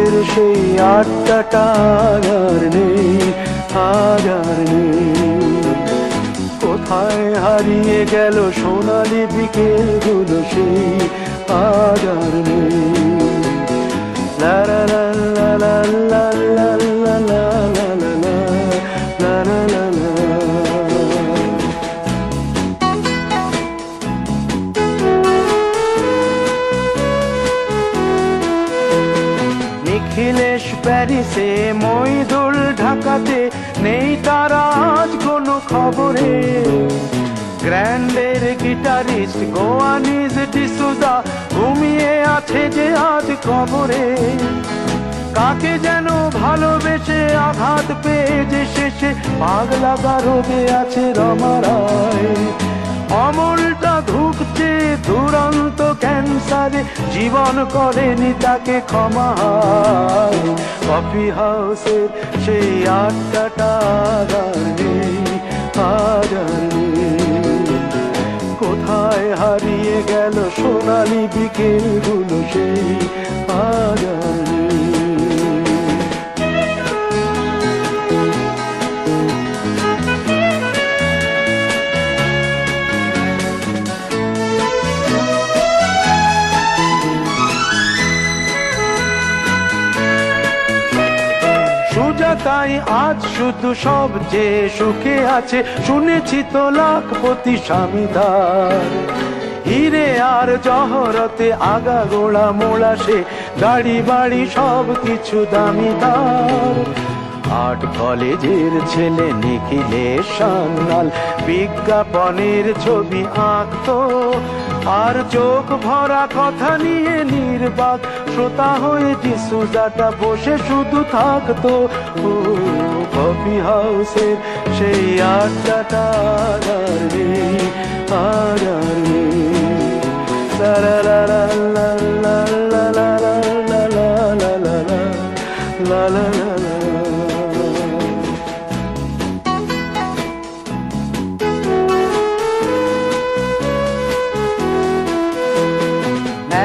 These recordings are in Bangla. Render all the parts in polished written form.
হাউসের সেই আড্ডাটা আর নেই, আর নেই। কোথায় হারিয়ে গেল সোনালি বিকেলগুলো সেই আর নেই। লা লা লা লা লা লা লা লা লা লা লা লা লা লা। নিখিলেশ প্যারিসে, মইদুল ঢাকাতে, নেই তারা আজ কোনো খবরে। গ্র্যান্ডের গিটারিস্ট গোয়ানিজ ডিসুজা ঘুমিয়ে আছে যে আজ কবরে। কাকে যেন ভালোবেসে আঘাত পেয়ে যে শেষে পাগলা গারদে আছে রমা রায়। অমলটা ধুকছে দুরন্ত ক্যান্সারে, জীবন করেনি তাকে ক্ষমা। কফি হাউসের সেই আড্ডাটা আর নেই, আর নেই। কোথায় হারিয়ে গেল সোনালি বিকেলগুলো সেই আর নেই। তাই আজ শুধু সবচেয়ে সুখে আছে, শুনেছি তো লাখপতি স্বামীদার। হিরে আর জহরতে আগা গোড়া মোড়া সে, গাড়ি বাড়ি সব কিছু দামি তার। আর্ট কলেজের ছেলে নিখিলেশ সান্যাল বিজ্ঞাপনের ছবি আঁকতো, আর চোখ ভরা কথা নিয়ে নির্বাক শ্রোতা হয়ে ডিসুজাটা বসে শুধু থাকতো। কফি হাউসের সেই আড্ডাটা আর নেই, আর নেই। লা লা লা লা লা লা লা লা লা লা লা লা লা।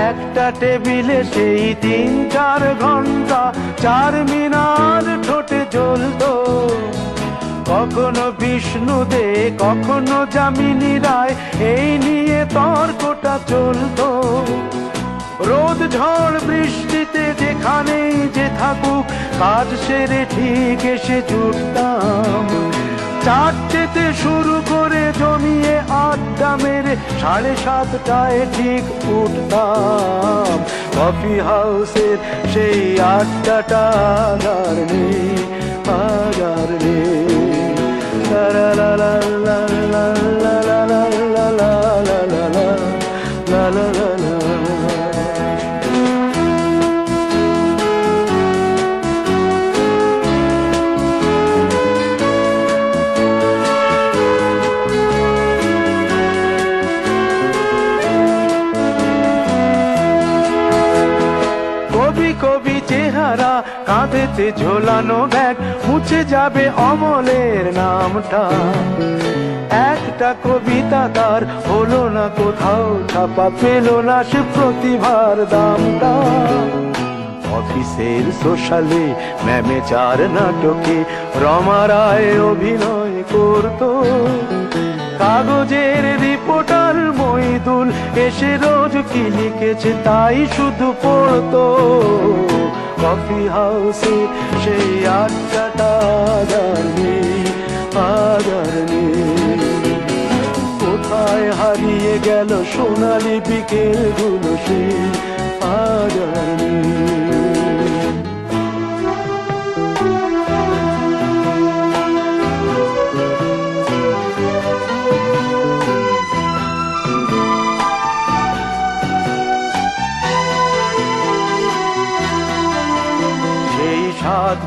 একটা টেবিলে সেই 3-4 ঘন্টা চারমিনার ঠোঁটে জ্বলতো। কখনো বিষ্ণু দে, কখনো যামিনী রায়, এই নিয়ে তর্কটা চলতো। রোদ ঝড় বৃষ্টিতে যেখানেই যে থাকুক, কাজ সেরে ঠিক এসে জুটতাম। 4টেতে শুরু করে জমিয়ে আড্ডা মেরে 7:30টায় ঠিক উঠতাম। কফি হাউসের সেই আড্ডাটা আর নেই, আর নেই। লা লা লা লা লা লা লা লা লা লা লা লা লা লা লা। কবি চেহারা, কাঁধেতে ঝোলানো ব্যাগ, মুছে যাবে অমলের নামটা। একটা কবিতা তার হলো না কোথাও ছাপা, পেল না সে প্রতিভার দামটা। অফিসের সোশ্যালে, ম্যামেচার নাটকে রমা রায় অভিনয় করতো। কাগজের রিপোর্টার মইদুল এসে রোজ কি লিখেছে তাই শুধু পড়তো। কফি হাউসে সেই আড্ডাটা আর নেই, আর নেই। কোথায় হারিয়ে গেল সোনালি বিকেলগুলো সেই আর নেই।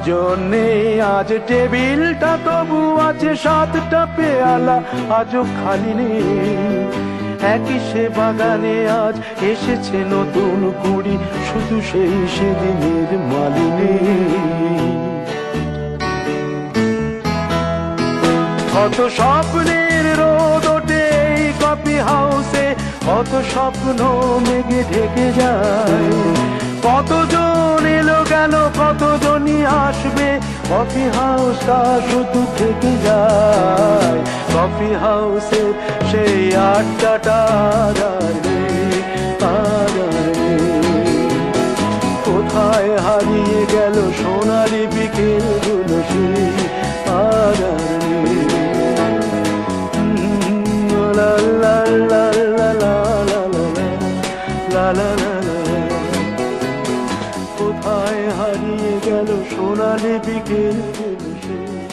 জন্যে আজ টেবিলটা তবু আছে, 7টা পেয়ালা আজও খালি নেই। একই সে বাগানে আজ এসেছে নতুন কুড়ি, শুধু সেই সেদিনের মালিনী। কত স্বপ্নের রোদ ওঠে এই কফি হাউসে, কত স্বপ্ন মেঘে ঢেকে যায়। কতজন এলো গেল কতজনই আসবে, কফি হাউসটা শুধু থেকে যায়। কফি হাউসের সেই আড্ডাটা আর নেই, আর নেই। কোথায় হারিয়ে গেল সোনালি বিকেলগুলো, সেই আর নেই। লা লা লা লা লা লা লা লা লা লা। কোথায় হারিয়ে গেল সোনালি বিকেলগুলো, সেই